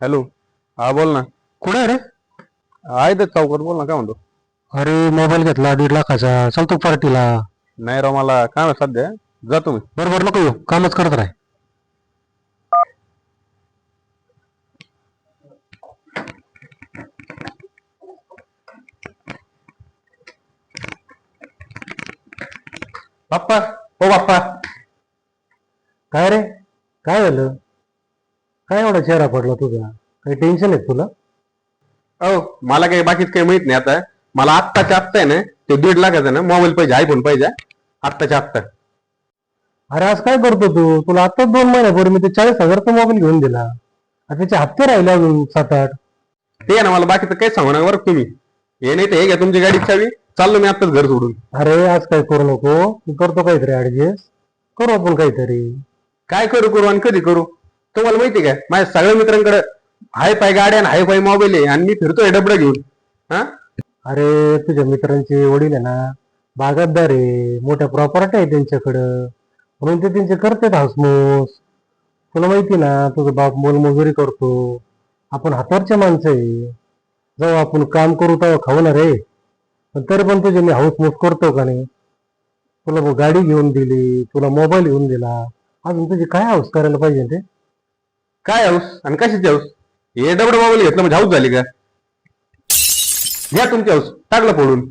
Hello. हा बोल ना. कुठे आहे रे? आहे तर चौकात, बोल ना, काय म्हणतो? अरे मोबाईल घेतला 1.5 लाखाचा, चालतो पार्टीला. नाही राव, मला काय माहित सध्या. जा तुम्ही. बरोबर नको येऊ, कामच करत राह. बाप्पा. हो बाप्पा. काय रे? काय झालं? काय एवढा चेहरा पडला तुझा? काही टेन्शन आहे तुला? हो, मला काही बाकीच काही माहित नाही आता. मला आत्ताच्या आत्ता आहे ना, ते 1.5 लाखाचा ना मोबाईल पाहिजे, आयफोन पाहिजे. आत्ताच्या आत्ता. अरे आज काय करतो तू? तुला आत्ताच 2 महिन्यापूर्वी मी ते 40,000चा मोबाईल घेऊन दिला. आता त्याचे हप्ते राहिले अजून 7-8. ते आहे ना, मला बाकीचं काही सांगू नका बरं का तुम्ही. हे नाही, ते हे घ्या तुमची गाडी चावी. चाललो मी आत्ताच घर सोडून. अरे आज काय करू नको, मी करतो काहीतरी ऍडजस्ट. करू आपण काहीतरी. काय करू करू आणि कधी करू? तुम्हाला माहिती आहे का, माझ्या सगळ्या मित्रांकडे हाय फाय गाड्या आणि हाय फाय मोबाईल आहे, आणि मी फिरतोय डबडं घेऊन. हा. अरे तुझ्या मित्रांचे वडील आहे ना, बागायतदार आहे, मोठ्या प्रॉपर्टी आहे त्यांच्याकडं, म्हणून ते त्यांचे करतात हाऊसमोस. तुला माहिती ना, तुझा बाप मोलमजुरी करतो. आपण हातावरचे माणसं आहे. जेव्हा आपण काम करू तेव्हा खाऊ ना रे. पण तरी पण तुझे मी हाऊसमोस करतो का नाही? तुला गाडी घेऊन दिली, तुला मोबाईल घेऊन दिला, अजून तुझी काय हाऊस करायला पाहिजे ते? काय हाऊस आणि कशाची हाऊस? हे डबडं मोबाईल घेतलं म्हणजे हाऊस झाली का? घ्या तुमची हाऊस, टाकलं फोडून.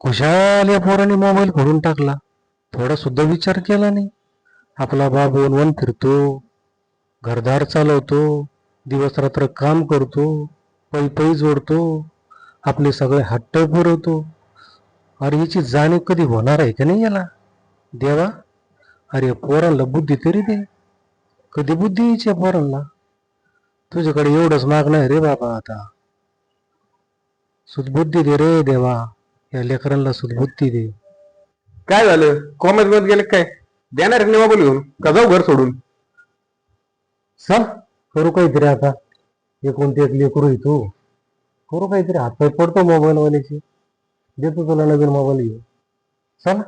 खुशाल या पोराने मोबाईल फोडून टाकला. थोडा सुद्धा विचार केला नाही. आपला बाप वन फिरतो, घरदार चालवतो, दिवस रात्र काम करतो, पै पै जोडतो, आपले सगळे हट्ट पुरवतो. अरे याची जाणीव कधी होणार आहे का नाही याला? देवा, अरे पोरांना बुद्धी तरी दे. कधी बुद्धी यायची पोरांना? तुझ्याकडे एवढंच मागणं आहे रे बाबा आता. सुदबुद्धी दे रे देवा, या लेकरांना सुदबुद्धी दे. काय झालं, कॉमेज मध्ये गेले काय? देणार नाही मोबाईल घेऊन का जाऊ घर सोडून? चल करू काहीतरी आता. कोणती एक लेकरू तू, करू काहीतरी. हातपाय पडतो मोबाईल वाल्याची. देतो तुला नवीन मोबाईल घेऊन. चल.